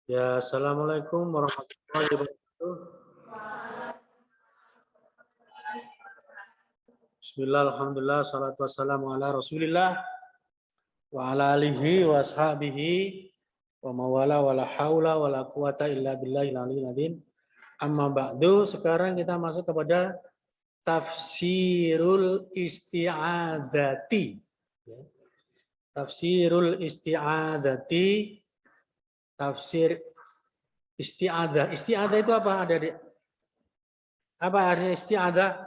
Ya, assalamualaikum warahmatullahi wabarakatuh. Bismillah, alhamdulillah, salatu wassalamu ala rasulillah wa ala alihi wa ashabihi wa mawala wa la hawla wa la quwata illa billahil aliyyil azim. Amma ba'du, sekarang kita masuk kepada tafsirul isti'adzati. Tafsirul isti'adzati, tafsir isti'adzah. Isti'adzah itu apa, Adik? Apa artinya isti'adzah?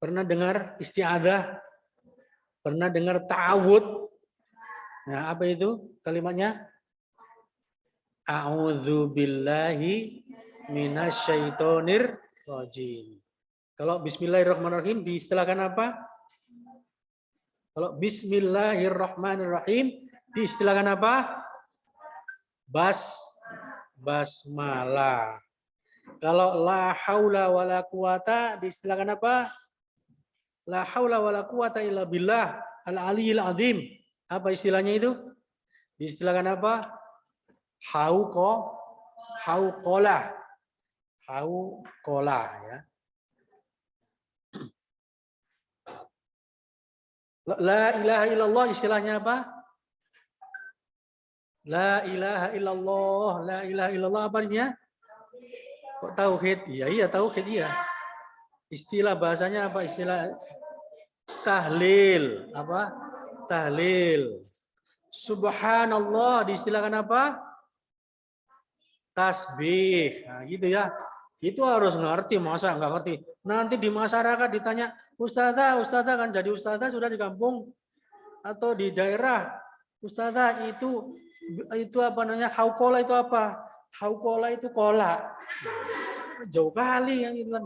Pernah dengar isti'adzah? Pernah dengar ta'awud? Nah, apa itu kalimatnya? A'udzu billahi minasyaitonir rajim. Kalau bismillahirrahmanirrahim diistilahkan apa? Kalau bismillahirrahmanirrahim diistilahkan apa? Basmalah. Kalau la haula wala quwata diistilahkan apa? La haula wala quwata illa billah al-aliyyil azim. Apa istilahnya itu? Diistilahkan apa? Hauqalah ya. La ilaha illallah istilahnya apa? La ilaha illallah, la ilaha illallah apa artinya? Kok tauhid? Iya tauhid iya. Istilah bahasanya apa? Istilah tahlil, apa? Tahlil. Subhanallah diistilahkan apa? Tasbih. Nah, gitu ya. Itu harus ngerti, masa nggak ngerti. Nanti di masyarakat ditanya, Ustazah kan jadi ustazah sudah di kampung atau di daerah. Ustazah itu apa namanya? Haukola itu apa? Haukola itu kola. Jauh kali yang itu kan.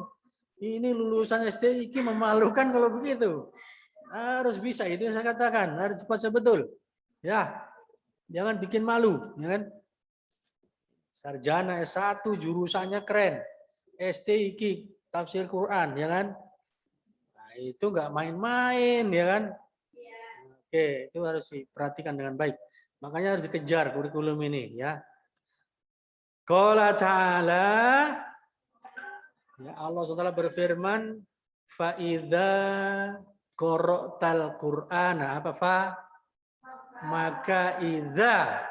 Ini lulusan SD ini memalukan kalau begitu. Harus bisa, itu yang saya katakan. Harus baca betul. Ya, jangan bikin malu. Ya kan? Sarjana S1 jurusannya keren. SD iki tafsir Quran, ya kan? Nah, itu nggak main-main, ya kan? Oke, itu harus diperhatikan dengan baik. Makanya harus dikejar kurikulum ini, ya. Qala ta'ala, ya Allah SWT berfirman, fa idza qara'tal Qur'ana apa fa? Maka idza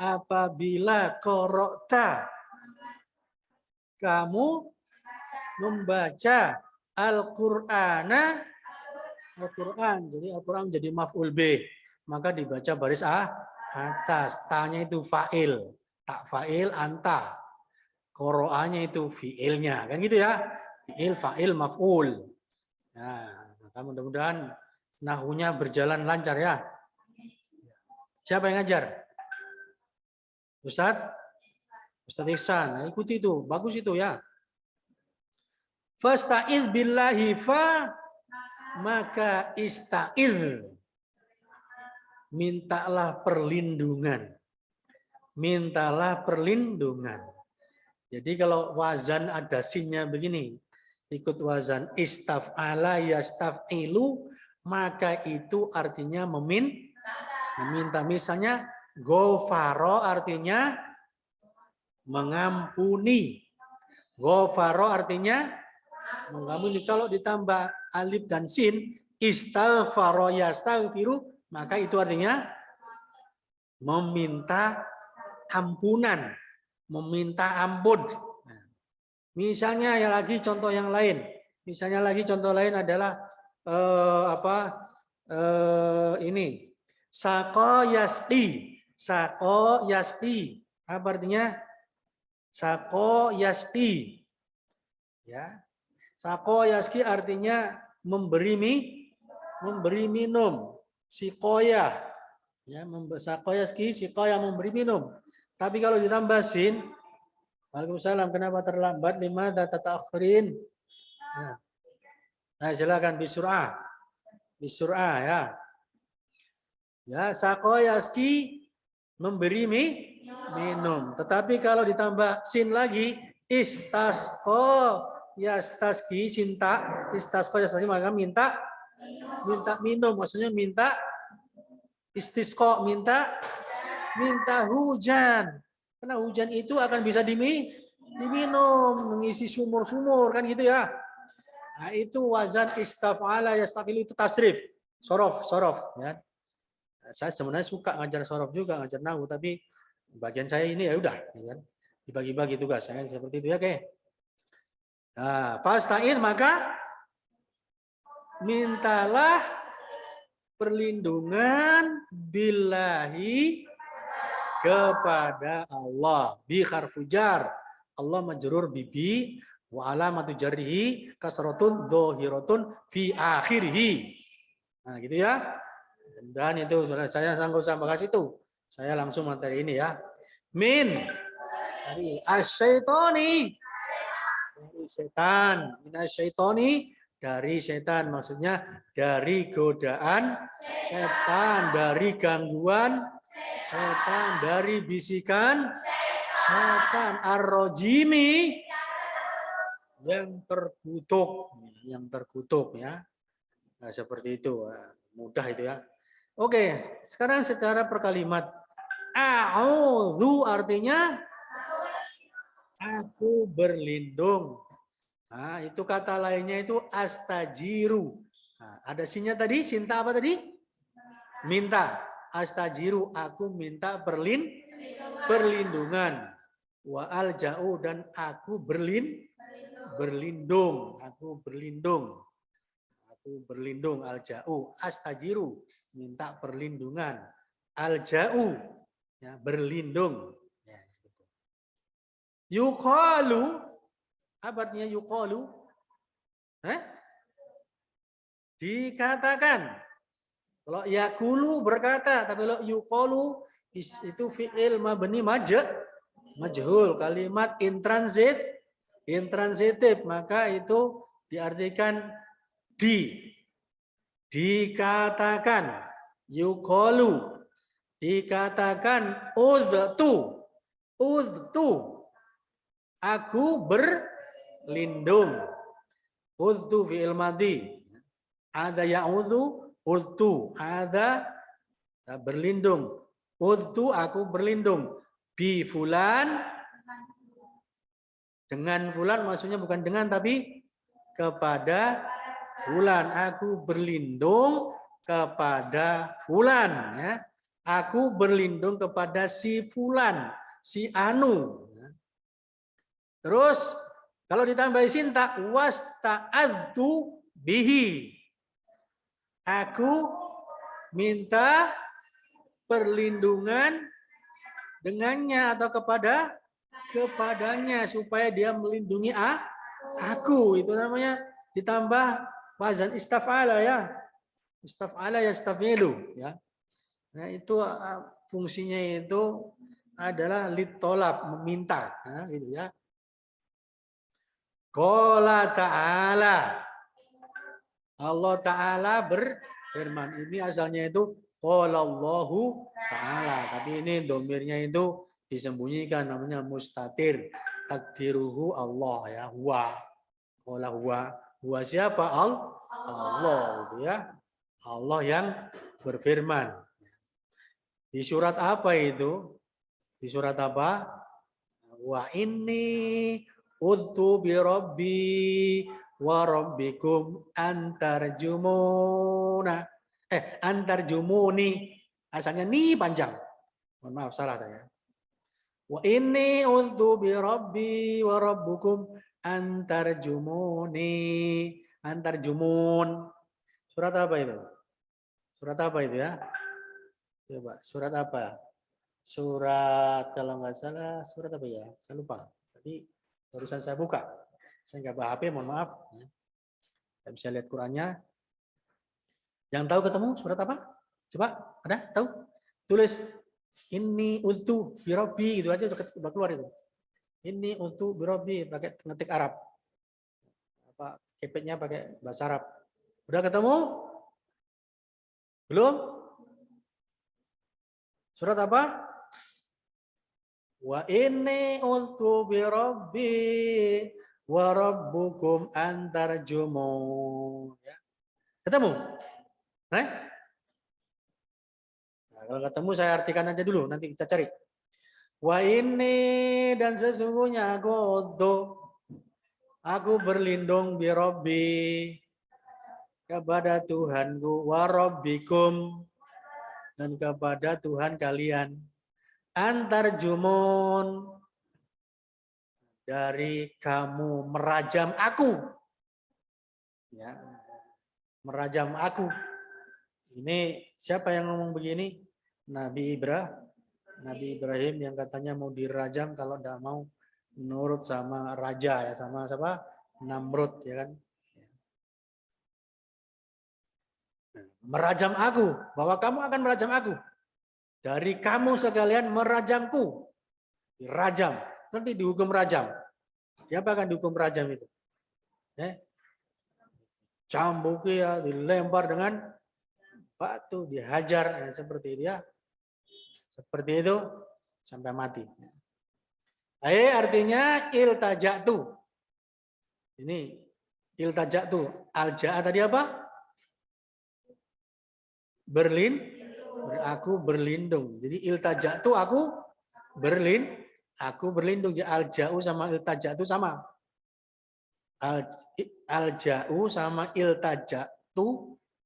apabila qara'ta kamu membaca Al-Qur'an, jadi Al-Qur'an menjadi maf'ul bih, maka dibaca baris atas, tanya itu fa'il, tak fa'il anta, qoro'anya itu fi'ilnya, kan gitu ya, fi'il, fa'il, maf'ul. Nah, maka mudah-mudahan nahunya berjalan lancar ya. Siapa yang ngajar? Ustadz Ihsan, nah, ikuti itu, bagus itu ya. Fasta'idz billahi maka ista'idz. Mintalah perlindungan. Mintalah perlindungan. Jadi kalau wazan ada sinnya begini, ikut wazan istaf'ala yastaf'ilu, maka itu artinya meminta. Misalnya ghafara artinya mengampuni. Ghafara artinya mengampuni. Kalau ditambah alif dan sin, istaghfara yastaghfiru, maka itu artinya meminta ampunan, meminta ampun. Nah, misalnya ya lagi contoh yang lain. Misalnya lagi contoh lain adalah ini saqo yasqi. Saqo yasqi. Apa artinya? Saqo yasqi. Ya. Saqo yasqi artinya memberi minum. Sikoya. Ya, saqo yasqi, sikoya memberi minum. Tapi kalau ditambah sin, Waalaikumsalam, kenapa terlambat? Lima tata'akhirin. Nah, silakan bisur'ah. Bisur'ah ya. Ya, saqo yasqi memberi minum. Tetapi kalau ditambah sin lagi, istasqo yastasqi, sinta, istasqo yastasqi, maka minta minum. Maksudnya minta istisqo, minta minta hujan. Karena hujan itu akan bisa diminum, mengisi sumur-sumur kan gitu ya. Nah, itu wazan istaf'ala yastafilu itu tasrif. Sorof ya. Saya sebenarnya suka ngajar sorof juga, ngajar nahwu, tapi bagian saya ini ya udah ya kan. Dibagi-bagi tugas saya seperti itu ya, oke. Nah, fasta'in maka mintalah perlindungan billahi kepada Allah. Bi harfujar. Allah majrur bibi wa alamatu jarrihi kasratun dhahiratun fi akhirih. Nah, gitu ya. Dan itu sudah saya sanggup sama kasih itu. Saya langsung materi ini ya. Min dari asyaitoni. Dari setan. Min asyaitoni dari setan, maksudnya dari godaan setan, dari gangguan setan, dari bisikan setan, ar-rajimi yang terkutuk ya. Nah, seperti itu. Mudah itu ya. Oke, sekarang secara per kalimat. A'udzu artinya aku berlindung. Nah, itu kata lainnya itu astajiru. Nah, ada sinnya tadi, sinta apa tadi? Minta. Astajiru, aku minta perlindungan. Wa alja'u dan aku berlindung. Aku berlindung. Aku berlindung alja'u. Astajiru, minta perlindungan. Alja'u, ya, berlindung. Ya, gitu. Yuqalu, apa artinya yuqalu? Dikatakan. Kalau yakulu berkata, tapi kalau yuqalu itu fi'il mabni majhul, kalimat intransitif, maka itu diartikan dikatakan, yuqalu dikatakan, udtu aku berlindung, udtu fi'il madhi, ada ya'udzu udtu, ada berlindung. Udtu aku berlindung. Bi fulan, dengan fulan, maksudnya bukan dengan tapi kepada fulan. Aku berlindung kepada fulan. Ya. Aku berlindung kepada si fulan, si anu. Terus kalau ditambah sinta wasta'adzu bihi. Aku minta perlindungan dengannya atau kepadanya supaya dia melindungi aku. Itu namanya ditambah wazan istaf'ala ya. Istaf'ala yastafilu ya. Nah, itu fungsinya itu adalah litolab, meminta, nah, gitu ya. Qala ta'ala. Allah Ta'ala berfirman. Ini asalnya itu Allahu Ta'ala. Tapi ini domirnya itu disembunyikan. Namanya mustatir. Takdiruhu Allah ya. Huwa. Qala huwa. Huwa siapa? Allah. Gitu ya. Allah yang berfirman. Di surat apa itu? Di surat apa? Wa inni udtu bi rabbi wa rabbikum antarjumuna. Antarjumuni. Asalnya ni panjang. Mohon maaf salah saya. Wa inni udtu bi rabbi wa rabbukum antarjumuni. Antarjumun. Surat apa itu? Surat apa itu ya? Coba, surat apa? Surat kalau nggak salah, surat apa ya? Saya lupa. Tadi barusan saya buka. Saya nggak bawa HP, mohon maaf. Saya bisa lihat Qurannya. Yang tahu ketemu surat apa? Coba, ada? Tahu? Tulis ini untuk birobi gitu aja udah keluar itu. Ini untuk birobi pakai pengetik Arab. Apa keypadnya pakai bahasa Arab. Udah ketemu? Belum? Surat apa? Wa inni ultu bi rabbi wa rabbukum antarjumun. Ya. Ketemu? Nah, kalau ketemu saya artikan aja dulu, nanti kita cari. Wa ini dan sesungguhnya aku berlindung bi Rabbi kepada Tuhanku, wa Rabbikum dan kepada Tuhan kalian. Antar jumun dari kamu merajam aku. Ya, merajam aku. Ini siapa yang ngomong begini? Nabi Ibrahim yang katanya mau dirajam kalau tidak mau nurut sama raja ya, sama siapa? Namrud ya kan. Merajam aku, bahwa kamu akan merajam aku. Dari kamu sekalian merajamku. Dirajam, nanti dihukum rajam. Siapa akan dihukum rajam itu? Cambuk ya, dilempar dengan batu, dihajar ya, seperti itu ya. Seperti itu sampai mati. Artinya iltaja'tu. Ini iltaja'tu. Alja'a tadi apa? Aku berlindung. Jadi iltaja'tu aku berlindung. Alja'u sama iltaja'tu sama. Alja'u sama iltaja'tu,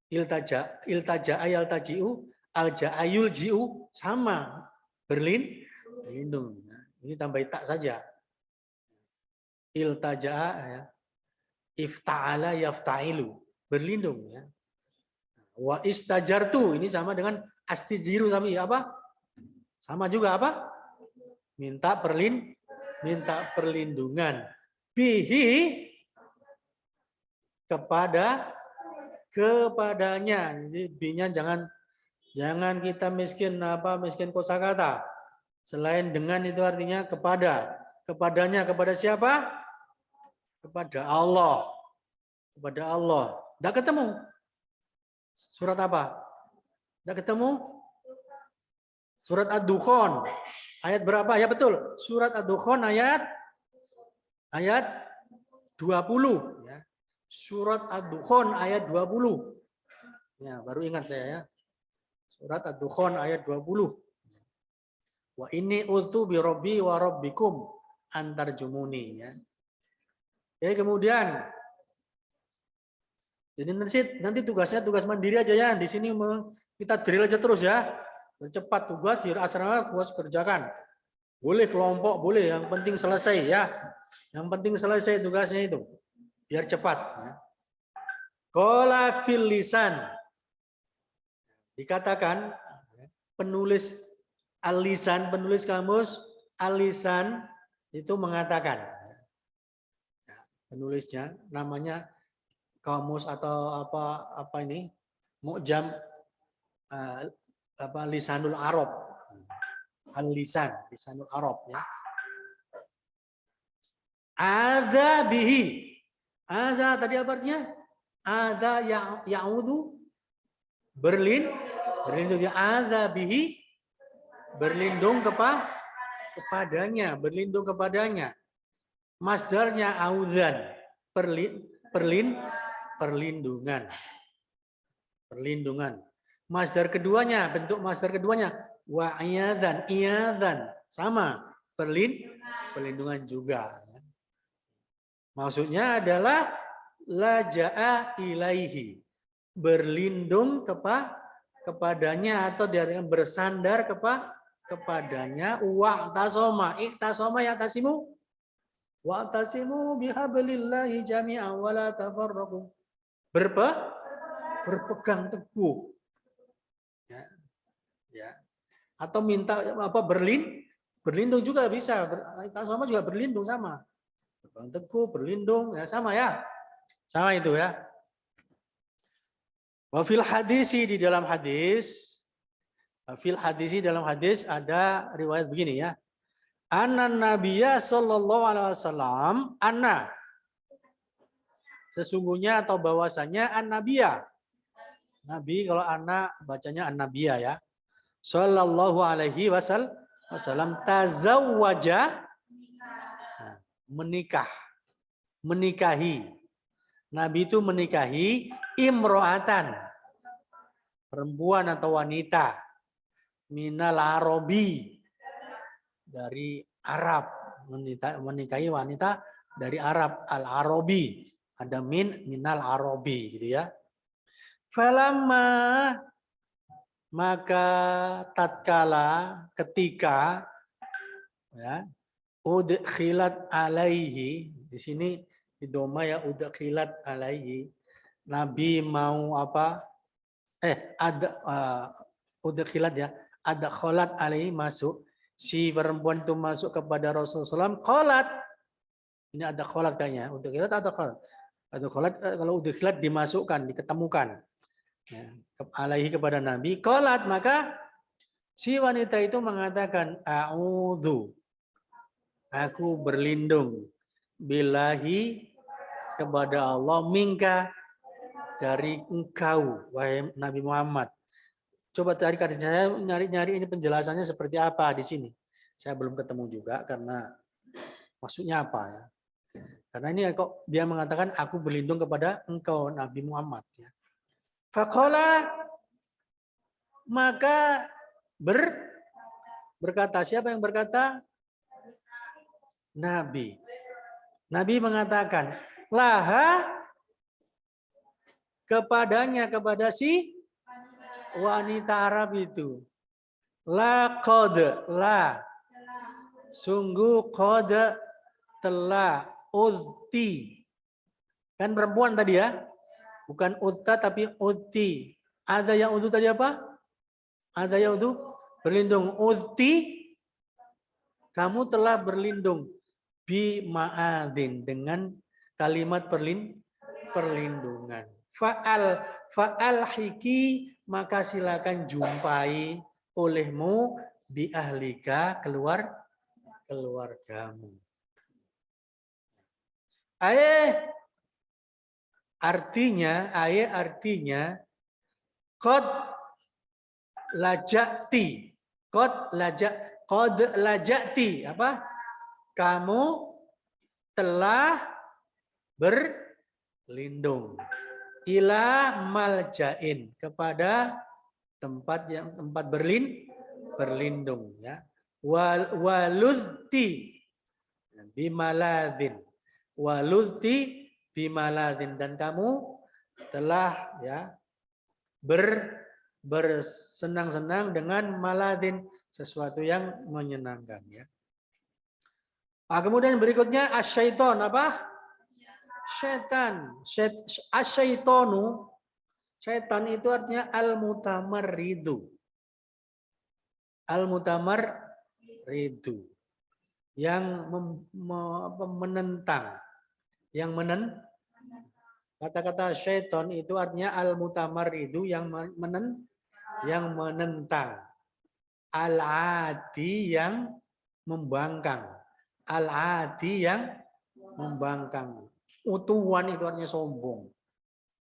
iltaja'a yaltaji'u, alja'a yulji'u sama. Berlindung. Ini tambah tak saja. Iltaja'a ya. Ifta'ala yafta'ilu. Berlindung ya. Wa istajartu ini sama dengan astijiru tapi apa? Sama juga apa? Minta perlindungan. Bihi kepadanya. Jadi binya jangan kita miskin kosakata. Selain dengan itu artinya kepada. Kepadanya kepada siapa? Kepada Allah. Kepada Allah. Tidak ketemu. Surat apa? Tidak ketemu? Surat Ad-Dukhan. Ayat berapa? Ya betul. Surat Ad-Dukhan ayat 20. Ya. Surat Ad-Dukhan ayat 20. Ya, baru ingat saya ya. Surat Ad-Dukhan ayat 20. Wa inni utu bi Rabbi wa Rabbikum antar jumuni. Ya. Kemudian jadi nanti tugasnya tugas mandiri aja ya. Di sini kita drill aja terus ya. Cepat tugas di asrama tugas kerjakan. Boleh kelompok, boleh. Yang penting selesai ya. Yang penting selesai tugasnya itu. Biar cepat. Ya. Qala fil lisan. Dikatakan penulis al-lisan, penulis kamus al-lisan itu mengatakan. Penulisnya namanya kamus atau apa ini mu'jam lisanul Arab, lisanul Arab ya. Adza bihi, adza tadi apa artinya? Adza ya'udu berlindung ya, adza bihi berlindung kepadanya, berlindung kepadanya. Masdarnya audzan, perlindungan. Masdar keduanya, bentuk masdar keduanya wa iyadan sama, perlindungan juga. Maksudnya adalah laja'a ilaihi, berlindung kepadanya atau dari bersandar kepadanya, wa'tasoma, iktasoma ya'tasimu, wa'tasimu bihablillahi jami'an wa la tafarraqu. Berpegang teguh. Ya. Atau minta berlindung juga bisa. Sama juga berlindung sama. Berpegang teguh, berlindung ya sama ya. Sama itu ya. Wa fil hadisi di dalam hadis ada riwayat begini ya. Anan Nabiyya sallallahu alaihi wasallam sesungguhnya atau bahwasanya an-nabiyya. Nabi kalau anak bacanya an-nabiyya ya. Sallallahu alaihi wasallam tazawwaja, menikahi. Nabi itu menikahi imro'atan, perempuan atau wanita. minal Arabi, dari Arab, menikahi wanita dari Arab, al-Arabi. Ada minal Arabi gitu ya. Falamma, maka tatkala ketika ya udkhilat alaihi, di sini di doma ya udkhilat alaihi, Nabi mau apa? Ada udkhilat ya, ada kholat alaihi, masuk si perempuan itu masuk kepada Rasulullah SAW. Kholat, ini ada kholat kayaknya, udkhilat ada kholat. Ada kholat, kalau udkhilat dimasukkan, diketemukan. Ya, alaihi kepada Nabi. Kholat, maka si wanita itu mengatakan, a'udhu, aku berlindung, billahi, kepada Allah, minka, dari engkau, wahai Nabi Muhammad. Coba cari, saya nyari-nyari ini penjelasannya seperti apa di sini. Saya belum ketemu juga karena maksudnya apa ya. Karena ini kok dia mengatakan aku berlindung kepada engkau Nabi Muhammad ya. Faqala, maka berkata, siapa yang berkata? Nabi. Nabi mengatakan, laha, kepadanya, kepada si wanita Arab itu. La qad, la, sungguh qad, telah, udti. Kan perempuan tadi ya. Bukan utta tapi udti. Ada yang udu tadi apa? Ada yang udu? Berlindung. Udti, kamu telah berlindung. Bi ma'adin, dengan kalimat perlindungan. Fa'al hiki, maka silakan jumpai olehmu di ahlika, keluargamu. Artinya qad lajati. Qad lajati, apa? Kamu telah berlindung ila maljain, kepada tempat berlindung ya. Waludti bimaladin, waludti bimaladin, dan kamu telah ya bersenang-senang dengan maladin, sesuatu yang menyenangkan ya. Kemudian berikutnya asyaiton, apa? Setan. Asyaitonu, setan itu artinya al-mutamarridu. Al-mutamarridu, yang menentang, yang kata-kata syaiton itu artinya al-mutamarridu, yang menentang, al-adi, yang membangkang, al-adi, yang membangkang. Utuwan itu artinya sombong.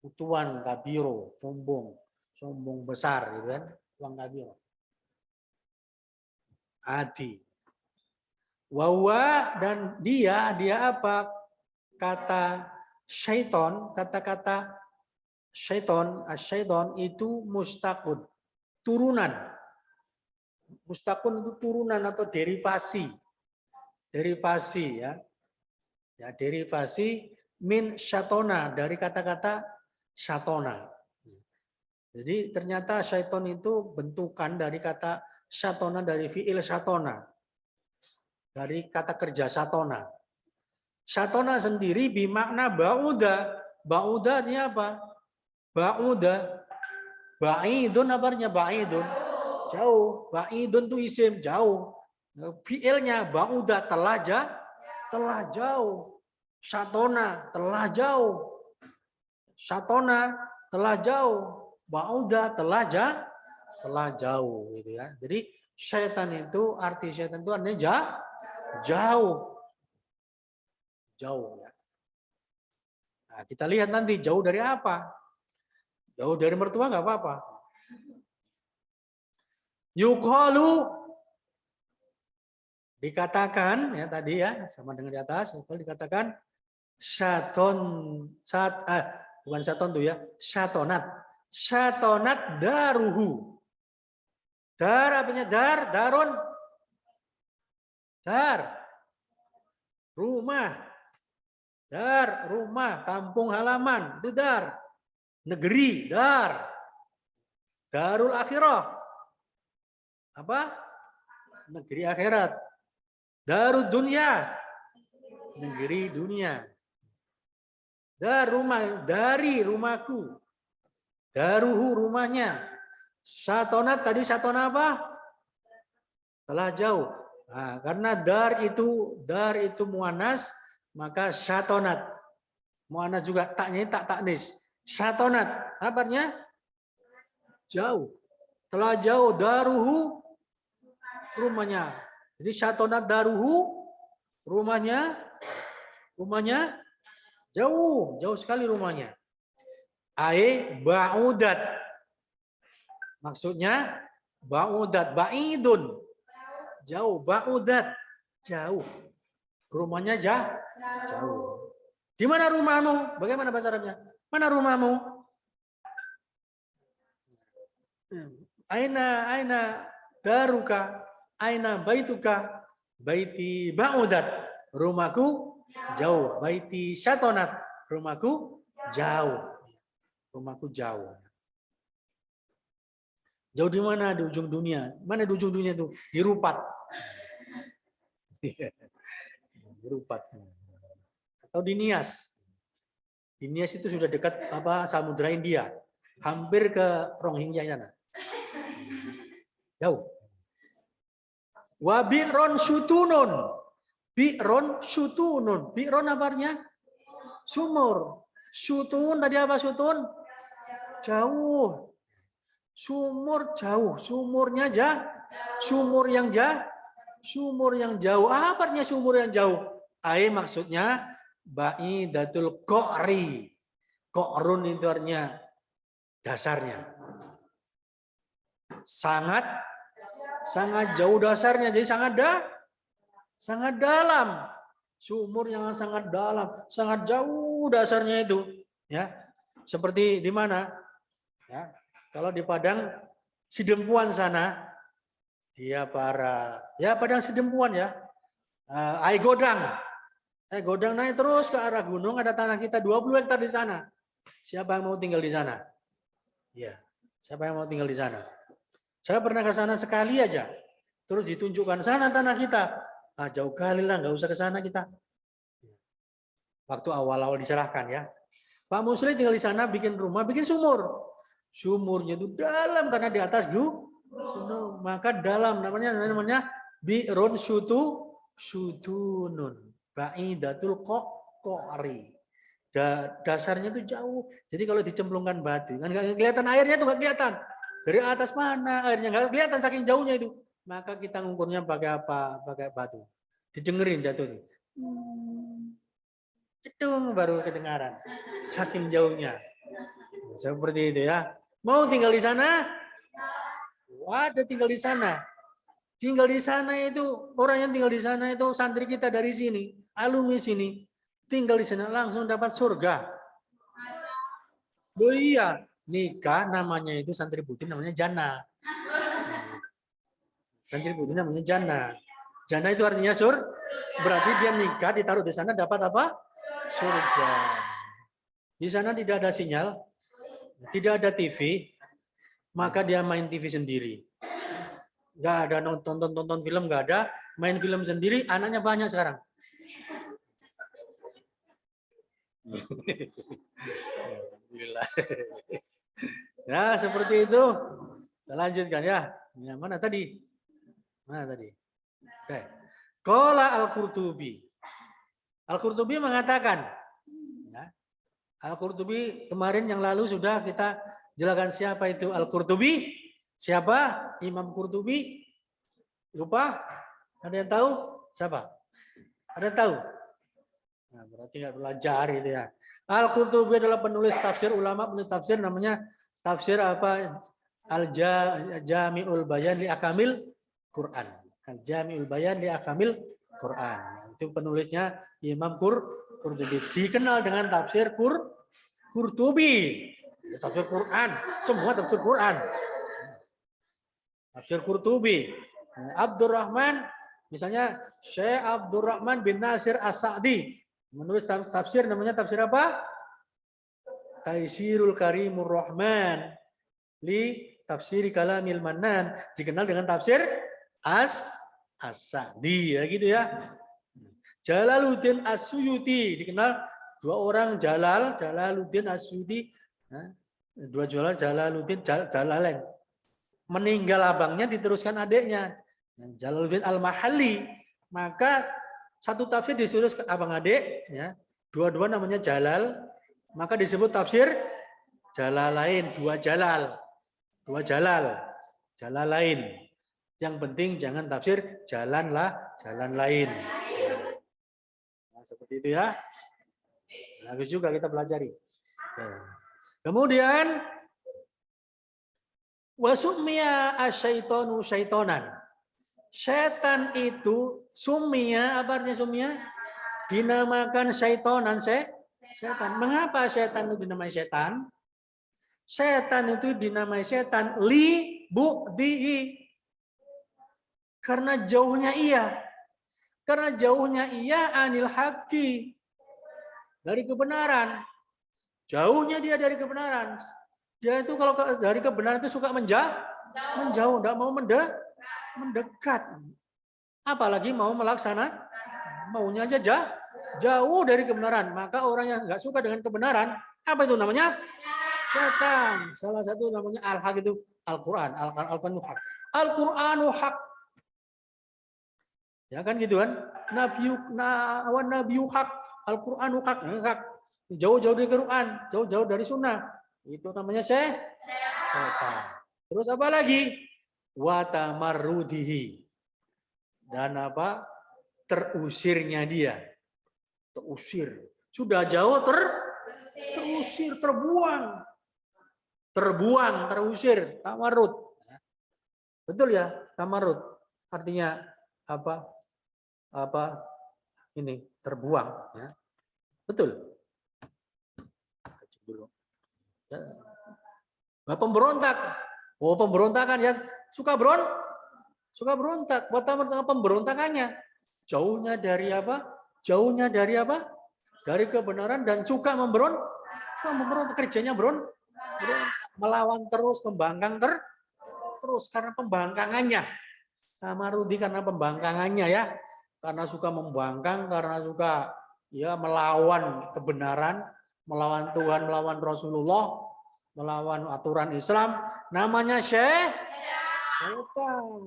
Utuwan, kabiro, sombong besar, gitu kan? Uang kabiro. Adi. Wawa, dan dia apa? Kata syaiton, kata-kata syaiton, asyaiton itu mustaqun, turunan. Mustaqun itu turunan atau derivasi. Derivasi ya. Ya, derivasi min syatona, dari kata-kata syatona. Jadi ternyata syaiton itu bentukan dari kata syatona, dari fi'il syatona, dari kata kerja syatona. Syatona sendiri bimakna ba'uda. Ba'uda artinya apa? Ba'uda. Ba'idun apa artinya ba'idun? Jauh. Ba'idun itu isim, jauh. Fi'ilnya ba'uda, telah jauh. Syatona, telah jauh. Syatona, telah jauh. Ba'uda, telah jauh gitu ya. Jadi syaitan itu, arti syaitan itu artinya jauh ya. Nah, kita lihat nanti jauh dari apa. Jauh dari mertua nggak apa-apa. Yuqalu, dikatakan ya tadi ya, sama dengan di atas, dikatakan bukan syaton tuh ya, syatonat daruhu. Dar apanya? Darun. Dar. Rumah. Dar, rumah, kampung halaman, itu dar. Negeri, dar. Darul akhirah. Apa? Negeri akhirat. Darud dunia. Negeri dunia. Dar rumah, dari rumahku. Daruhu rumahnya. Satonat tadi satona apa? Telah jauh. Nah, karena dar itu muannas, maka satonat. Muannas juga taknya tak taknis. Satonat, apa artinya? Jauh. Telah jauh daruhu rumahnya. Jadi satonat daruhu rumahnya jauh, jauh sekali rumahnya. Ba'udat. Maksudnya ba'udat, ba'idun. Jauh, ba'udat. Jauh. Rumahnya jauh. Di mana rumahmu? Bagaimana bahasa Arabnya? Mana rumahmu? Aina daruka, aina baituka, baiti ba'udat, rumahku jauh, baiti syatonat, rumahku jauh. Rumahku jauh. Jauh di mana? Di ujung dunia. Mana di ujung dunia itu? Di Rupat. Di Rupat. Atau di Nias. Di Nias itu sudah dekat Samudra India. Hampir ke Rohingya sana. Jauh. Wa bi'ron syutunun. Bi'ron syutunun. Bi'ron apa artinya? Sumur. Syutun tadi apa syutun? Jauh. Sumur jauh. Sumurnya sumur yang jauh. Apa artinya sumur yang jauh? Maksudnya ba'idatul qa'ri. Qa'run itu artinya dasarnya. Sangat jauh dasarnya, jadi sangat dalam. Sumur yang sangat dalam, sangat jauh dasarnya itu, ya. Seperti di mana? Ya. Kalau di Padang Sidempuan sana, dia Padang Sidempuan ya. Air Godang naik terus ke arah gunung, ada tanah kita 20 hektar di sana. Siapa yang mau tinggal di sana? Ya, siapa yang mau tinggal di sana? Saya pernah ke sana sekali aja. Terus ditunjukkan sana tanah kita. Jauh kali lah, nggak usah ke sana kita. Waktu awal-awal diserahkan ya. Pak Musli tinggal di sana, bikin rumah, bikin sumur. Sumurnya itu dalam karena di atas gunung. Maka dalam namanya bi'run syutunun. Ba'idatul qa'ri. Dasarnya itu jauh. Jadi kalau dicemplungkan batu, kan nggak kelihatan airnya itu, nggak kelihatan. Dari atas mana airnya nggak kelihatan saking jauhnya itu. Maka kita ngukurnya pakai apa? Pakai batu. Didengerin jatuh. Cedung baru kedengaran. Saking jauhnya. Seperti itu ya. Mau tinggal di sana? Ada tinggal di sana. Tinggal di sana itu orang yang tinggal di sana itu santri kita dari sini, alumni sini. Tinggal di sana langsung dapat surga. Oh iya, nikah namanya itu santri putih namanya jana. Santri putih namanya jana. Jana itu artinya berarti dia nikah ditaruh di sana dapat apa? Surga. Di sana tidak ada sinyal, tidak ada TV, maka dia main TV sendiri. Nggak ada nonton film, nggak ada. Main film sendiri, anaknya banyak sekarang. Ya, seperti itu. Kita lanjutkan ya. Yang mana tadi? Mana tadi? Oke. Qala Al-Qurtubi. Al-Qurtubi mengatakan, ya, Al-Qurtubi kemarin yang lalu sudah kita jelaskan siapa itu Al-Qurtubi. Siapa? Imam Qurtubi. Lupa? Ada yang tahu? Siapa? Ada yang tahu? Nah, berarti nggak belajar gitu ya. Al-Qurtubi adalah penulis tafsir, ulama penulis tafsir, namanya tafsir apa? Al-Jami'ul Bayan li Akamil Quran. Al-Jami'ul Bayan li Akamil Quran. Itu penulisnya Imam Qurtubi. Dikenal dengan tafsir Qurtubi. Tafsir Quran. Semua tafsir Quran. Tafsir Qurtubi. Abdurrahman, misalnya Syekh Abdurrahman bin Nasir As-Sa'di menulis tafsir, namanya tafsir apa? Taisirul Karimur Rahman li tafsiri kalamil Mannan, dikenal dengan tafsir As-Sa'di, ya gitu ya. Jalaluddin As-Suyuti, dikenal dua orang Jalaluddin As-Suyuti, dua Jalaluddin Jalalain. Meninggal abangnya, diteruskan adiknya Jalaluddin Al-Mahalli, maka satu tafsir disuruh ke abang adik, ya, dua-dua namanya Jalal, maka disebut tafsir Jalalain, dua Jalal, Jalalain. Yang penting jangan tafsir jalan lain. Nah, seperti itu ya. Habis juga kita pelajari. Kemudian wasumia asyaitonu syaitonan. Setan itu sumia, apa artinya sumia? Dinamakan syaitonan, setan. Mengapa setan itu dinamai setan? Setan itu dinamai setan li bu'dihi. Karena jauhnya ia. Karena jauhnya ia anil haqi. Dari kebenaran. Jauhnya dia dari kebenaran. Dia itu kalau dari kebenaran itu suka menjauh, tidak mau mendekat. Apalagi mau melaksana, maunya aja jauh dari kebenaran. Maka orang yang nggak suka dengan kebenaran, apa itu namanya? Setan. Salah satu namanya al-haq itu Al-Quran. Al-Quranu haq. Al-Quranu haq. Ya kan gitu kan? Nabiyu haq. Al-Quranu haq. Jauh-jauh dari Quran, jauh-jauh dari sunnah. Itu namanya setan. Terus apa lagi? Watamarrudihi. Dan apa? Terusirnya dia. Terusir. Sudah jauh terusir, terbuang. Terusir. Tamarrud. Betul ya? Tamarrud. Artinya apa? Ini terbuang. Ya. Betul. Ya. Pemberontak. Oh, pemberontakan ya. Suka berontak. Buat pemberontakannya. Jauhnya dari apa? Jauhnya dari apa? Dari kebenaran dan suka memberontak. Kerjanya berontak. Melawan terus, membangkang terus karena pembangkangannya. Tamarudi karena pembangkangannya ya. Karena suka membangkang, karena suka ya melawan kebenaran, melawan Tuhan, melawan Rasulullah, melawan aturan Islam, namanya setan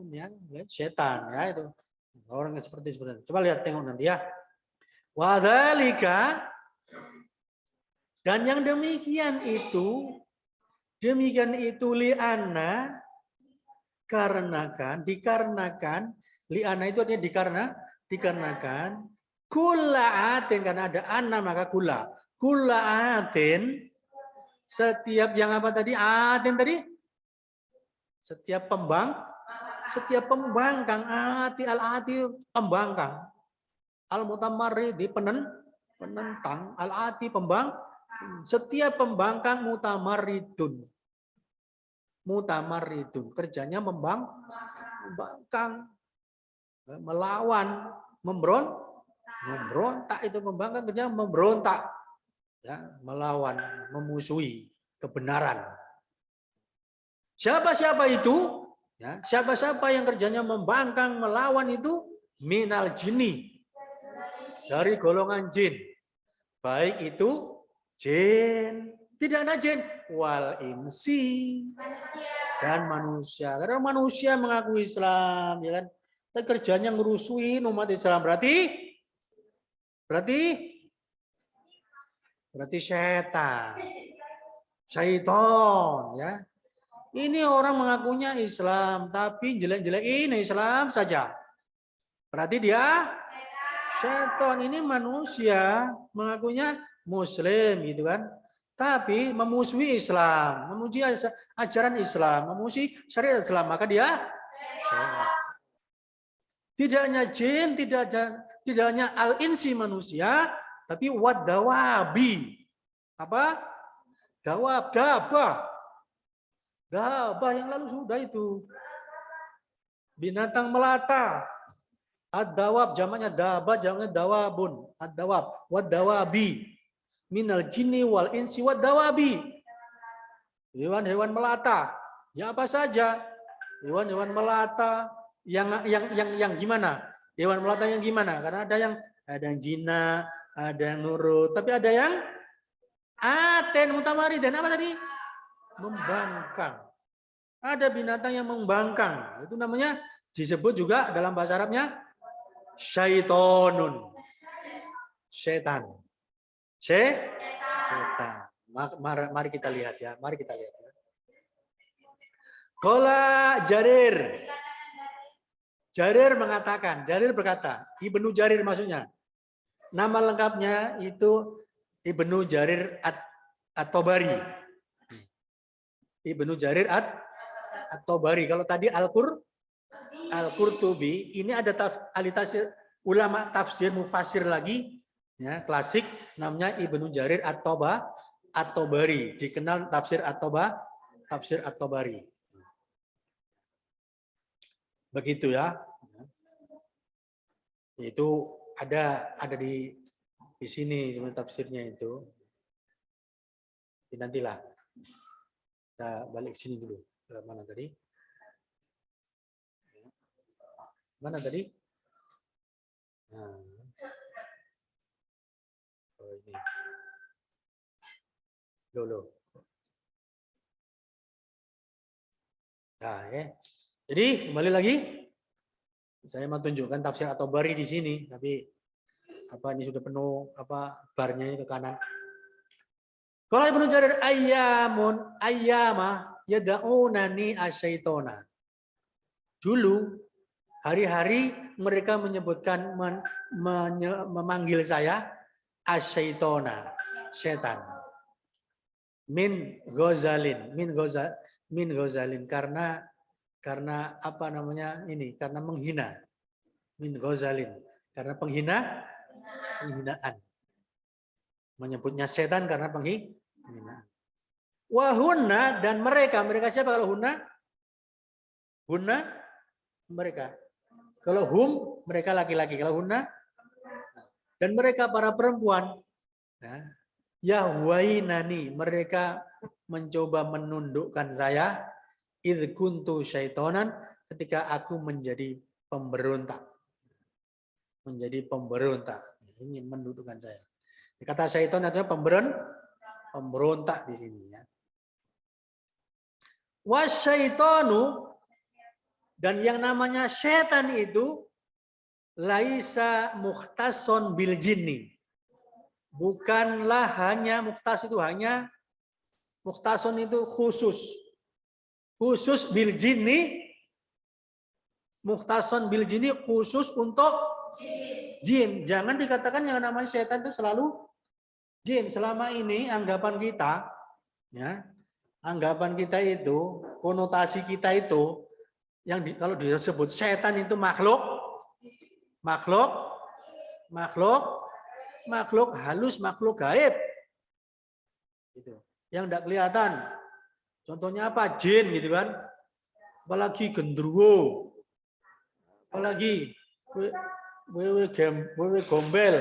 ya, setan ya itu. Orang seperti itu. Coba lihat, tengok nanti ya. Wadzalika, dan yang demikian itu li'anna, dikarenakan li'anna itu artinya dikarenakan kulla'atin, karena ada anna maka kulla'atin, setiap yang apa tadi? Atin tadi? Setiap pembangkang, al-ati pembangkang, al-mutamarridi penentang, al-ati setiap pembangkang mutamarridun, kerjanya membangkang, melawan, memberontak, itu membangkang, kerjanya memberontak, ya, melawan, memusuhi kebenaran. Siapa-siapa itu? Ya, siapa-siapa yang kerjanya membangkang, melawan itu minal jinni, dari golongan jin. Baik itu jin, tidak hanya jin, wal insi, dan manusia. Karena manusia mengaku Islam, ya kan? Tapi kerjanya ngerusuin umat Islam, berarti setan, syaiton, ya. Ini orang mengakunya Islam, tapi jelek-jelekin Islam saja. Berarti dia setan. Ini manusia mengakunya Muslim, gitu kan? Tapi memusuhi Islam, memuji ajaran Islam, memusuhi syariat Islam, maka dia setan. Tidak hanya jin, tidak hanya al-insi manusia, tapi wadawabi. Apa? Dawab, dabah yang lalu sudah itu. Binatang melata. Ad-dawab jamaknya daba, jamaknya dawabun. Ad-dawab, wad-dawabi. Minal jinni wal insi wad-dawabi. Hewan-hewan melata. Ya apa saja? Hewan-hewan melata yang gimana? Hewan melata yang gimana? Karena ada yang jinak, ada yang nurut, tapi ada yang aten mutamari dan apa tadi? Membangkang. Ada binatang yang membangkang. Itu namanya disebut juga dalam bahasa Arabnya syaitonun. Setan. Setan. Mari kita lihat ya. Mari kita lihat ya. Qala Jarir. Jarir mengatakan, Jarir berkata, Ibnu Jarir maksudnya. Nama lengkapnya itu Ibnu Jarir At-Tabari. Ibnu Jarir At-Tabari. Kalau tadi Al-Qurtubi, ini ada ahli tafsir, ulama tafsir mufasir lagi, ya, klasik, namanya Ibnu Jarir At-Tabari. Dikenal tafsir At-Tabari. Begitu ya. Itu ada di sini sebenarnya tafsirnya itu. Nantilah. Kita balik sini dulu. Mana tadi? Mana tadi? Nah. Oh, ini. Dulu. Nah, ya. Jadi kembali lagi. Saya mau tunjukkan tafsir At-Tabari di sini, tapi ini sudah penuh barnya ini ke kanan. Kalau Ibnu Jarir ayyama yad'unani asyaitona. Dulu hari-hari mereka menyebutkan memanggil saya asyaitona, setan. Min Ghazalin karena apa namanya ini? Karena menghina. Min Ghazalin. Karena penghinaan. Menyebutnya setan karena penghinaan. Wahunna dan mereka siapa kalau hunna? Hunna mereka. Kalau hum mereka laki-laki. Kalau hunna dan mereka para perempuan. Yahwainani mereka mencoba menundukkan saya. Idh kuntu syaitonan ketika aku menjadi pemberontak. Ingin mendudukkan saya. Kata syaiton artinya pemberontak di sini ya. Wasyaitonu dan yang namanya setan itu laisa mukhtason bil jinni. Bukanlah hanya mukhtason itu khusus bil jinni, mukhtason bil jinni khusus untuk jin. Jangan dikatakan yang namanya setan itu selalu jin. Selama ini anggapan kita itu, konotasi kita itu kalau disebut setan itu makhluk halus, makhluk gaib. Gitu. Yang tidak kelihatan. Contohnya apa? Jin gitu kan. Apalagi gendruwo. Apalagi wewe gombel.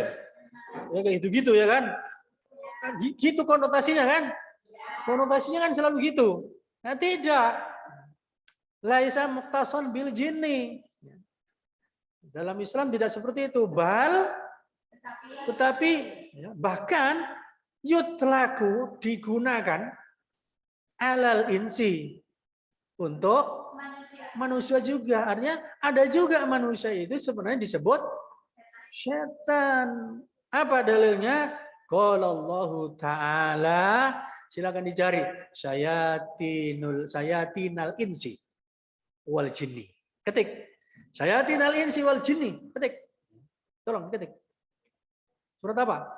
Ya kayak gitu-gitu ya kan. Gitu konotasinya kan. Konotasinya kan selalu gitu. Nah, tidak. Laisa mukhtason bil jinni. Dalam Islam tidak seperti itu. Tetapi bahkan yutlaku digunakan alal insi untuk manusia juga. Artinya ada juga manusia itu sebenarnya disebut setan. Apa dalilnya? Qala Allahu ta'ala, silakan dicari, sayatinal insi wal jinni. Ketik. Sayatinal insi wal jinni. Ketik. Tolong ketik. Surat apa?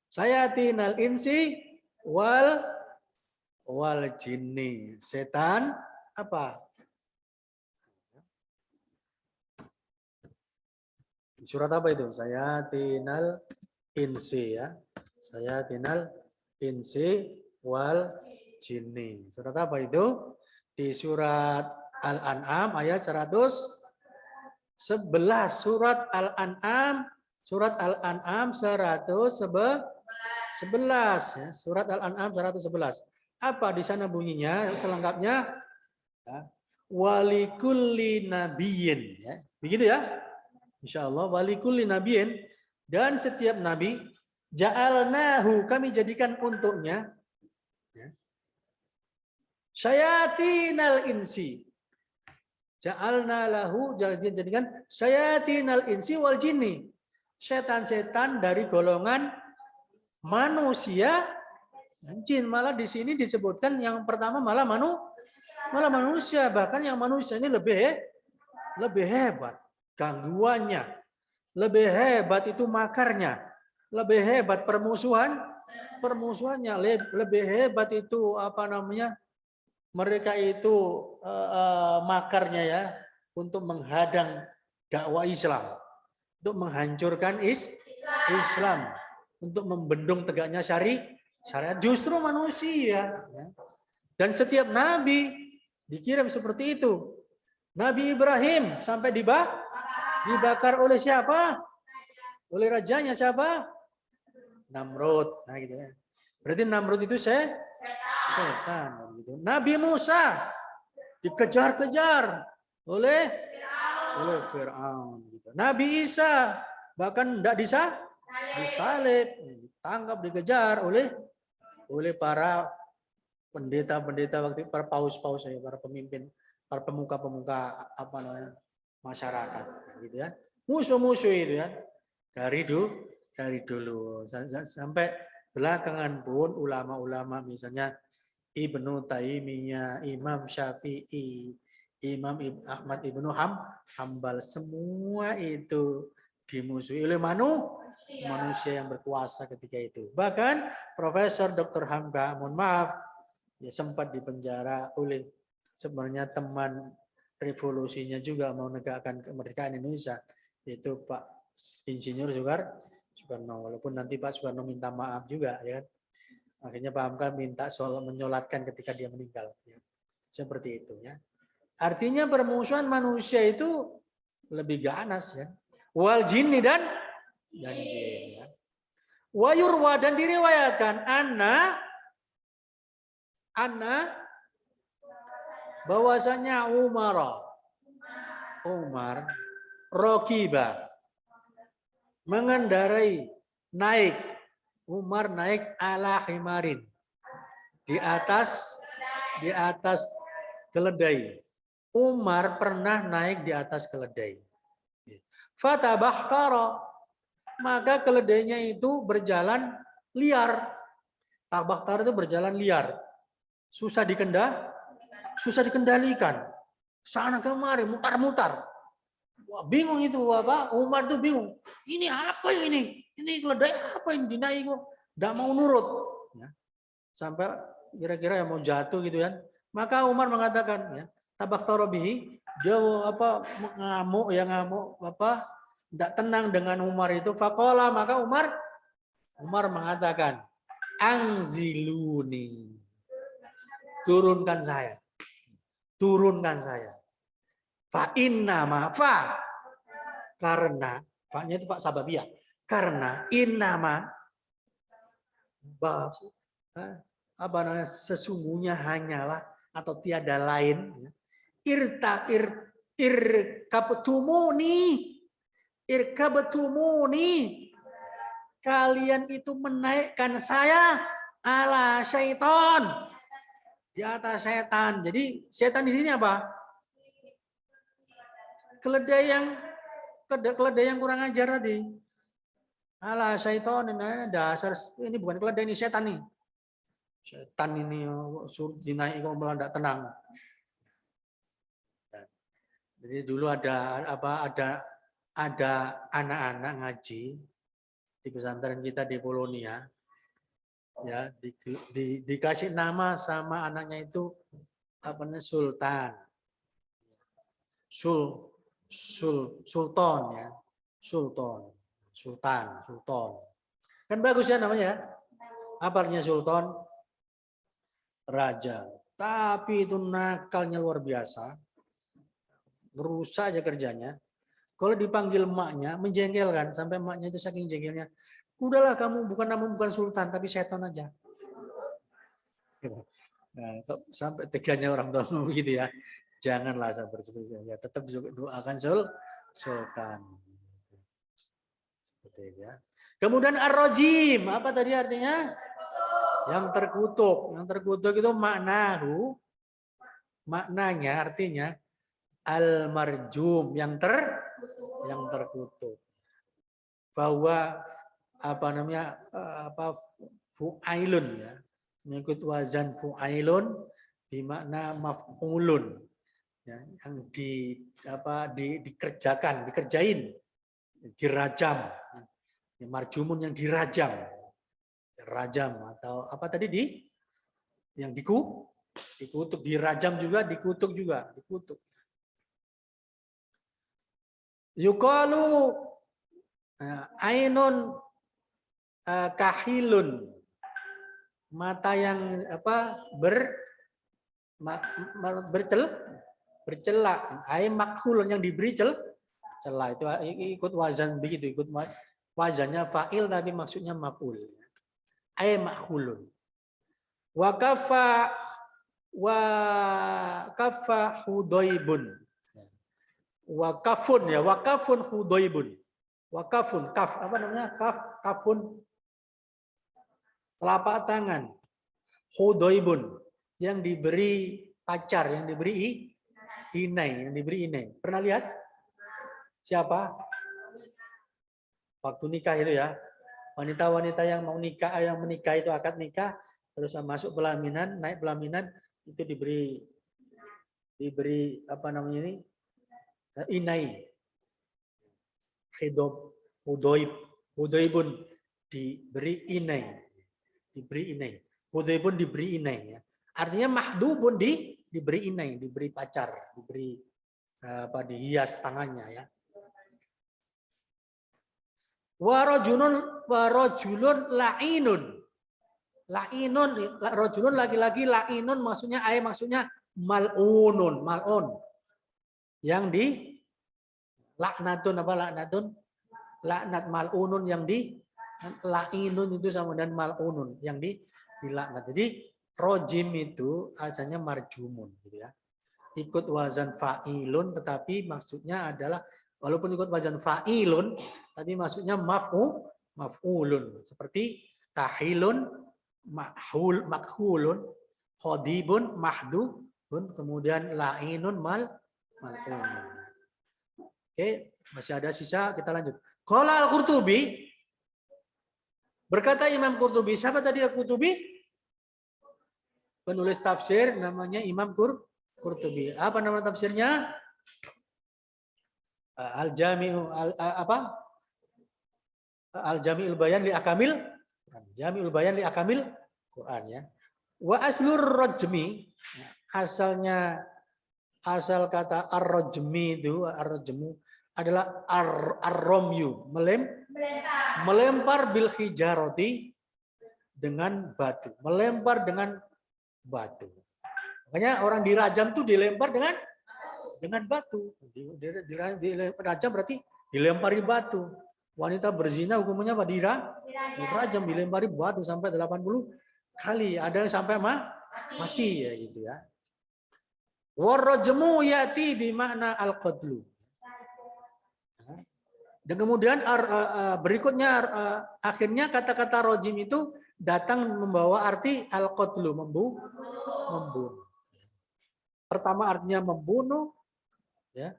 Sayatinal insi wal jinni. Setan apa? Surat apa itu? Sayatinal insi ya. Sayatinal insi wal jinni. Surat apa itu? Di surat Al-An'am ayat 111. Surat Al-An'am 111 ya. Surat Al-An'am 111. Apa di sana bunyinya selengkapnya? Ya. Walikulli nabiyyin ya. Begitu ya? Insyaallah walikulli nabiyyin, dan setiap nabi ja'alnahu, kami jadikan untuknya ya, syayatinal insi. Ja'alna lahu, jadikan syayatinal insi wal jinni. Setan-setan dari golongan manusia dan jin. Malah di sini disebutkan yang pertama malah manusia. Bahkan yang manusia ini lebih hebat gangguannya, lebih hebat itu makarnya, lebih hebat permusuhannya, lebih hebat itu apa namanya, mereka itu makarnya ya, untuk menghadang dakwah Islam, untuk menghancurkan Islam, untuk membendung tegaknya syariat, justru manusia. Dan setiap nabi dikirim seperti itu. Nabi Ibrahim sampai dibakar oleh siapa? Oleh rajanya siapa? Namrud. Nah gitu ya. Berarti Namrud itu setan. Gitu. Nabi Musa dikejar-kejar oleh Fir'aun. Gitu. Nabi Isa bahkan tidak disalib, ditangkap, dikejar oleh para pendeta-pendeta waktu, para paus-paus, para pemimpin, para pemuka-pemuka apa namanya masyarakat, gitu ya. Musuh-musuh itu ya dari dulu sampai belakangan pun ulama-ulama misalnya Ibnu Taimiyah, Imam Syafi'i, Imam Ahmad Ibnu Hambal, semua itu dimusuhi oleh manusia yang berkuasa ketika itu. Bahkan Profesor Dr. Hamka, mohon maaf, ya sempat dipenjara oleh sebenarnya teman revolusinya juga mau menegakkan kemerdekaan Indonesia, yaitu Pak Insinyur Soekarno. Walaupun nanti Pak Soekarno minta maaf juga, ya. Akhirnya Pak Hamka minta menyolatkan ketika dia meninggal. Ya. Seperti itu, ya. Artinya permusuhan manusia itu lebih ganas, ya. Wal jinni dan jin. Ya. Wa yurwa, dan diriwayatkan anna bahwasanya Umar rokiba mengendarai, Umar naik ala himarin, di atas keledai. Umar pernah naik di atas keledai. Fatabahtara, maka keledainya itu berjalan liar. Tabahtara itu berjalan liar, susah dikendalikan, sana kemari, mutar-mutar. Wah, bingung itu apa? Umar tuh bingung. Ini apa ini? Ini keledai apa yang dinaik kok? Nggak mau nurut. Ya. Sampai kira-kira yang mau jatuh gitu kan. Maka Umar mengatakan, ya, tabahtara bihi, dia ngamuk nggak tenang dengan Umar itu. Faqala, maka Umar mengatakan, angziluni, turunkan saya. Fa inna ma fa, karena fa-nya itu Pak Sababiyah. Karena innama apa namanya, sesungguhnya hanyalah atau tiada lain, irkabtumuni, kalian itu menaikkan saya ala syaitan, di atas setan. Jadi setan di sini apa? Keledai yang kurang ajar tadi. Ala syaitan, dasar ini bukan keledai, ini setan nih. Setan ini suruh dinaik kok malah tidak tenang. Jadi dulu ada anak-anak ngaji di pesantren kita di Polonia, ya, dikasih nama sama anaknya itu apa namanya, Sultan. Sultan ya. Sultan. Kan bagus ya namanya. Apa artinya Sultan? Raja. Tapi itu nakalnya luar biasa. Berusaha aja kerjanya. Kalau dipanggil maknya, menjengkelkan. Sampai maknya itu saking jengkelnya. Udahlah kamu bukan sultan, tapi setan aja. Nah, sampai teganya orang tua begitu ya. Janganlah seperti itu. Ya, tetap doakan sultan. Seperti itu ya. Kemudian ar-rajim. Apa tadi artinya? Yang terkutuk. Yang terkutuk itu maknanya artinya al-marjum, yang terkutuk. Bahwa fu'ailun ya. Mengikut wazan fu'ailun bermakna maf'ulun. Ya, yang dikerjain, dirajam. Ya, marjumun yang dirajam. Rajam atau apa tadi yang dikutuk, dirajam juga, dikutuk. Yuqalu ainun kahilun, mata yang bercela, ain makhulun yang diberi celah. Itu ikut wazan begitu, ikut wazannya fa'il tapi maksudnya maf'ul. Ain makhulun. Wa kafa hudaibun. Wakafun hudaibun. Wakafun, kaf apa namanya? Kafun telapak tangan. Hudaibun yang diberi pacar, yang diberi inai. Pernah lihat? Siapa? Waktu nikah itu ya. Wanita-wanita yang mau nikah, yang menikah itu akad nikah, terus masuk pelaminan, naik pelaminan itu diberi apa namanya ini? Inai. Hudaibun diberi inai. Hudaibun diberi inai ya. Artinya mahdubun diberi inai, diberi pacar, diberi dihias tangannya ya. Warajulun la'inun. Rajulun laki-laki, la'inun maksudnya mal'un. Yang di laknatun. Laknat, mal'unun yang di la'inun itu sama dan mal'unun yang dilaknat. Jadi rojim itu asalnya marjumun gitu ya. Ikut wazan fa'ilun tetapi maksudnya adalah walaupun ikut wazan fa'ilun tapi maksudnya maf'ulun seperti tahilun, makhulun, khodibun, mahdubun, kemudian la'inun, mal'unun. Oke, masih ada sisa, kita lanjut. Qala al-Qurtubi, berkata Imam Qurtubi. Siapa tadi al-Qurtubi? Penulis tafsir namanya Imam Qurtubi. Apa nama tafsirnya? Al-Jami'ul Bayan li Akamil Quran ya. Wa aslur rajmi, asal kata ar-rajmi itu, ar-rajmu adalah ar-romyu, melempar bil hijarati dengan batu, melempar dengan batu. Makanya orang dirajam tuh dilempar dengan batu. Dirajam berarti dilempari batu. Wanita berzina hukumnya apa? Dirajam, dilempari batu sampai 80 kali. Ada yang sampai mati ya gitu ya. Warrajmu yati bi makna al-qatlu. Dan kemudian berikutnya akhirnya kata-kata rojim itu datang membawa arti al-qatlu, membunuh. Pertama artinya membunuh ya.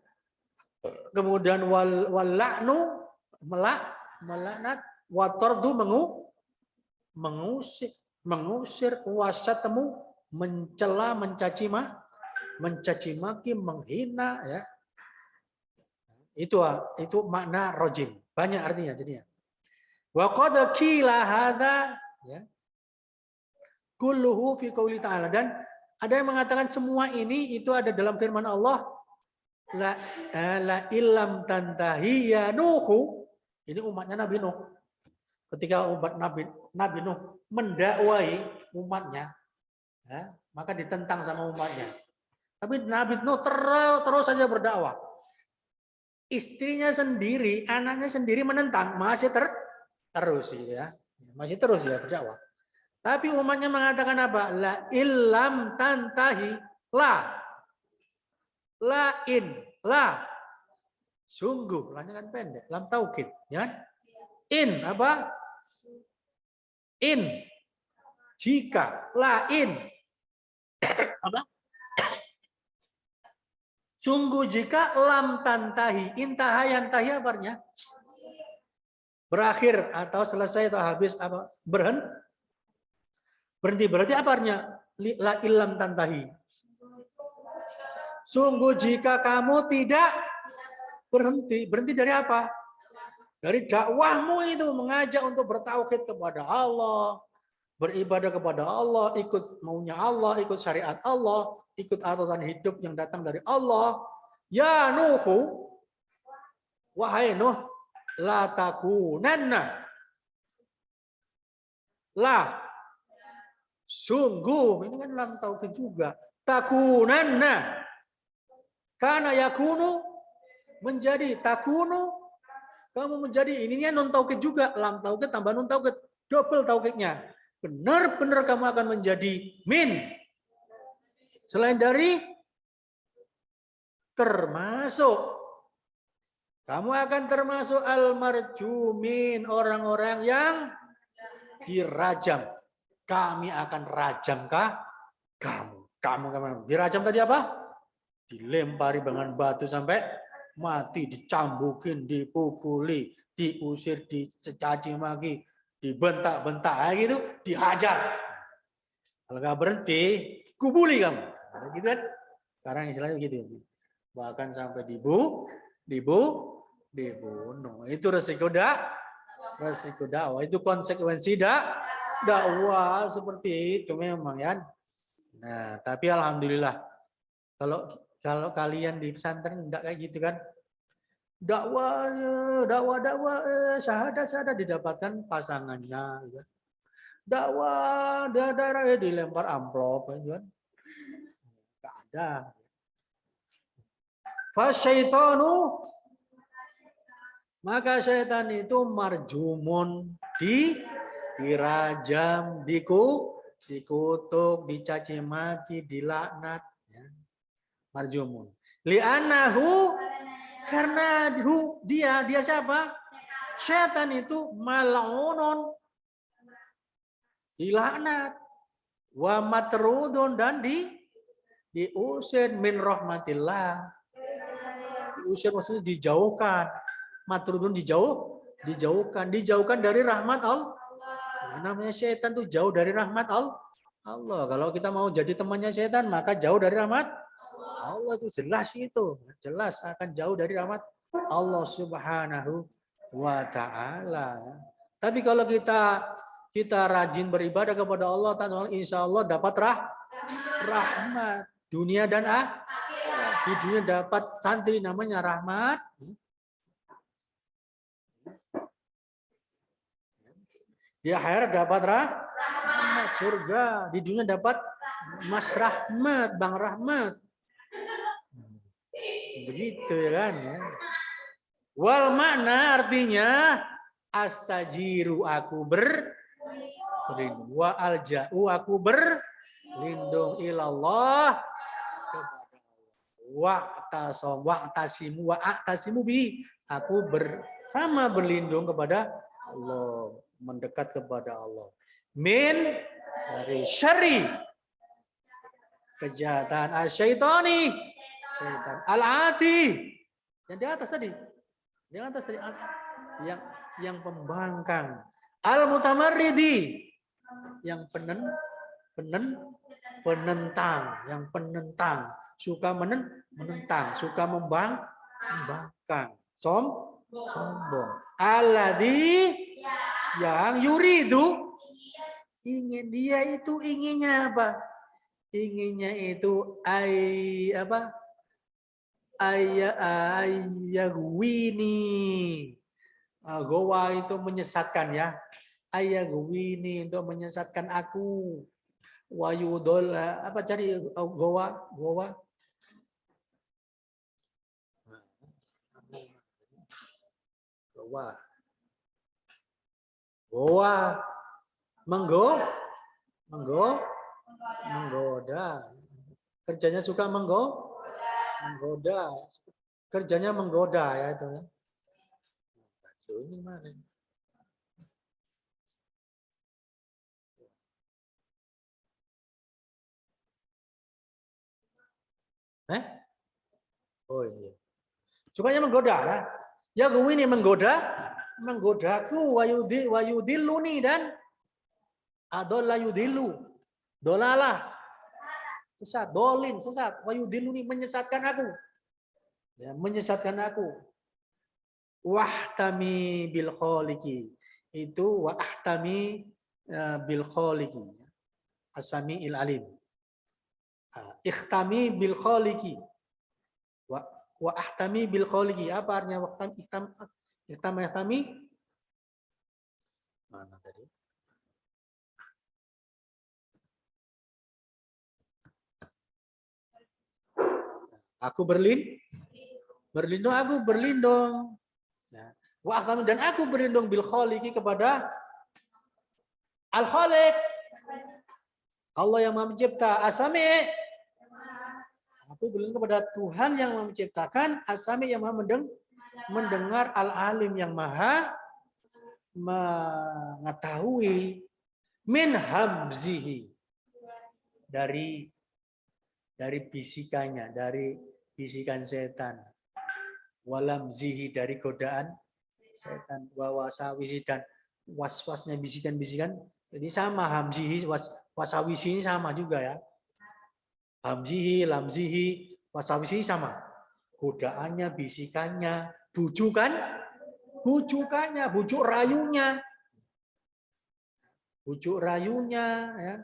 Kemudian wal-la'nu melaknat, wa tardu mengusir, wasatmu mencela, mencaci maki, menghina ya. Itu makna rojim. Banyak artinya jadinya. Wa qad qila hadza ya. Kulluhu fi qouli ta'ala, dan ada yang mengatakan semua ini itu ada dalam firman Allah, la illam tantahi ya Nuh. Ini umatnya Nabi Nuh. Ketika umat Nabi Nuh mendakwai umatnya, ya, maka ditentang sama umatnya. Tapi Nabi Nuh terus saja berdakwah. Istrinya sendiri, anaknya sendiri menentang, masih terus gitu ya. Masih terus ya berdakwah. Tapi umatnya mengatakan apa? La illam tantahi la sungguh, lahnya kan pendek, lam taukid, ya. In apa? In jika apa? Sungguh jika lam tantahi, intaha yantahi artinya berakhir atau selesai atau habis apa? Berhenti. Berarti apa artinya? La illam tantahi. Sungguh jika kamu tidak berhenti. Berhenti dari apa? Dari dakwahmu itu mengajak untuk bertauhid kepada Allah, beribadah kepada Allah, ikut maunya Allah, ikut syariat Allah, ikut aturan hidup yang datang dari Allah. Ya Nuhu, wahai Nuh, la takunanna. La, sungguh, ini kan lam taukid juga. Takunanna. Karena yakunu, menjadi takunu, kamu menjadi, ininya non taukid juga. Lam taukid tambah non taukid, double taukidnya. Benar-benar kamu akan menjadi min. Selain dari termasuk, kamu akan termasuk al-marjumin, orang-orang yang dirajam. Kami akan rajamkah kamu? Kamu dirajam tadi apa? Dilempari dengan batu sampai mati, dicambukin, dipukuli, diusir, dicaci maki, dibentak-bentak gitu, dihajar. Kalau nggak berhenti, kubuli kamu. Gitu kan? Sekarang istilahnya begitu. Bahkan sampai dibunuh. Itu resiko dakwah. Itu konsekuensi dakwah seperti itu memang ya. Nah, tapi alhamdulillah kalau kalian di pesantren enggak kayak gitu kan. Dakwah syahadat didapatkan pasangannya gitu. Dakwah daerah dilempar amplop gitu kan. Enggak ada. Fasyaitanu, maka syaitan itu marjumun, dirajam, dikutuk, dicaci maki, dilaknat, ya. Marjumun. Li'anahu, karena dia siapa? Syaitan itu mal'unun, dilaknat, wa matrudun, dan diusir min rahmatillah. Diusir maksudnya dijauhkan. Matrudun dijauhkan dari rahmat Allah. Namanya syaitan tuh jauh dari rahmat Allah. Kalau kita mau jadi temannya syaitan, maka jauh dari rahmat Allah, itu jelas itu. Jelas akan jauh dari rahmat Allah Subhanahu wa taala. Tapi kalau kita rajin beribadah kepada Allah, insya Allah dapat rahmat dunia dan di dunia dapat santri namanya rahmat. Di akhirat dapat rahmat surga. Di dunia dapat Mas Rahmat, Bang Rahmat. Begitu ya kan ya. Wal makna artinya astajiru, aku berlindung. Wa alja'u, aku berlindung ilallah kepada Allah. Wa'tasimu bi, aku bersama berlindung kepada Allah, mendekat kepada Allah. Min, dari syarri, kejahatan asyaitani, syaitan al-ati, yang di atas tadi, yang pembangkang, al-mutamarridi, yang penentang, suka menentang, suka membangkang, sombong. Alladzi, yang yuridu, inginnya apa? Inginnya itu ayagwini. Gowa itu menyesatkan ya. Ayagwini, untuk menyesatkan aku. Wayudol, cari gowa? Goa. Goa. Menggoda. Kerjanya suka menggoda. Kerjanya menggoda ya itu ya. Ini mana? Oh iya. Sukanya menggoda ya. Ya gue ini menggodaku wayudiluni dan adola yudilu. Dolalah. Sesat, dolin, sesat. Wayudiluni menyesatkan aku. Ya, menyesatkan aku. Wahtami bil kholiqi. Itu wahtami bil kholiqi. Asami il alim. Ikhtami bil kholiqi. Wa ahtami bil kholiqi. Apa artinya ihtami? Mana tadi? Aku berlindung, aku berlindung. Wa ahtami dan aku berlindung bil kholiqi kepada al khaliq. Allah yang Maha Pencipta. Asami. Aku berlindung kepada Tuhan yang menciptakan, Asami yang Maha mendengar, Al-Alim yang Maha mengetahui, min hamzihi, dari bisikannya, dari bisikan setan, walamzihi, dari godaan setan, wawasawisi, dan waswasnya bisikan-bisikan. Jadi sama hamzihi, wasawisi ini sama juga ya. Hamzihi, lamzihi, wasawisi sama. Godaannya, bisikannya, bujukannya, bujuk rayunya, ya.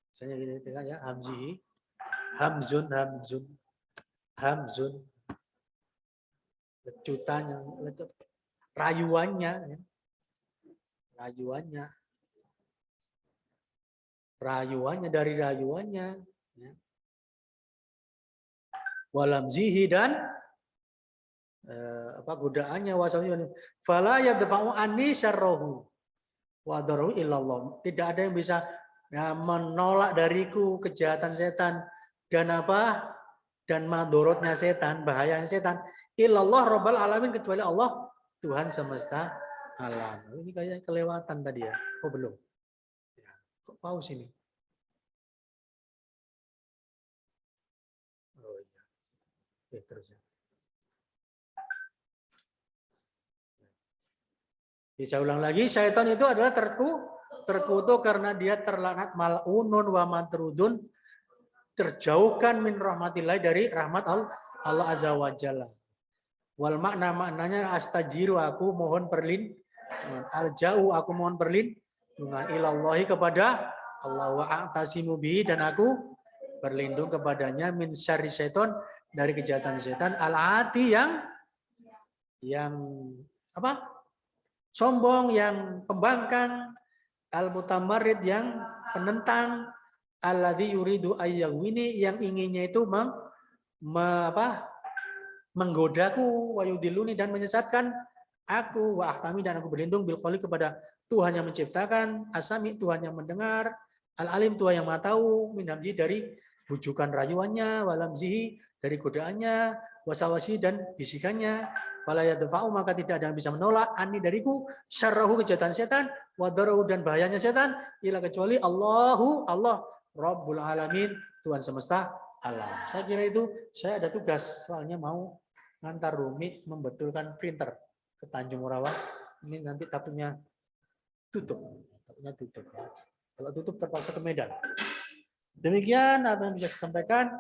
Misalnya gini ya, hamzihi, hamzun, lecutannya, rayuannya, ya. Rayuannya dari rayuannya. Ya. Walamzihi dan godaannya, wasawiyun fala yadfa'u anni syarrahu wa darahu illallah. Tidak ada yang bisa menolak dariku kejahatan setan dan madorotnya setan, bahayanya setan, illallah rabbal alamin, kecuali Allah Tuhan semesta alam. Ini kayak kelewatan tadi ya. Oh belum. Ya. Kok paus ini? Terus ya. Bisa ulang lagi, syaitan itu adalah terkutuk karena dia terlaknat, mal'unun wa matrudun, terjauhkan min rahmatillah, dari rahmat Allah azza wa jalla. Wal maknanya astajiru, aku mohon perlindungan, aljauh, aku mohon perlindungan, ilallahi, kepada Allah, wa a'tasimu bihi, dan aku berlindung kepadanya, min syarri syaiton, dari kejahatan setan, al-ati, yang sombong, yang pembangkang, al-mutamarrid, yang penentang, alladzi yuridu ayyawini, yang inginnya itu menggodaku, wayudiluni, dan menyesatkan aku, wa ahtami, dan aku berlindung bil khaliq, kepada Tuhan yang menciptakan, asami, Tuhan yang mendengar, al-alim, Tuhan yang Maha tahu, min hamzi, dari bujukan rayuannya, walamzihi, dari godaannya, wasawasi, dan bisikannya, fala yadfa'u, maka tidak ada yang bisa menolak, ani, dariku, syarrahu, kejahatan setan, wadarahu, dan bahayanya setan, ila, kecuali Allah Rabbul alamin, Tuhan semesta alam. Saya kira itu, saya ada tugas, soalnya mau ngantar Rumi membetulkan printer ke Tanjung Morawang. Ini nanti tapunya tutup. Kalau tutup terpaksa ke Medan. Demikian apa yang bisa saya sampaikan.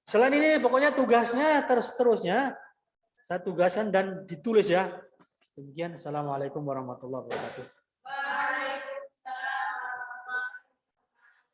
Selain ini pokoknya tugasnya terus-terusnya saya tugaskan dan ditulis ya. Demikian. Assalamualaikum warahmatullahi wabarakatuh.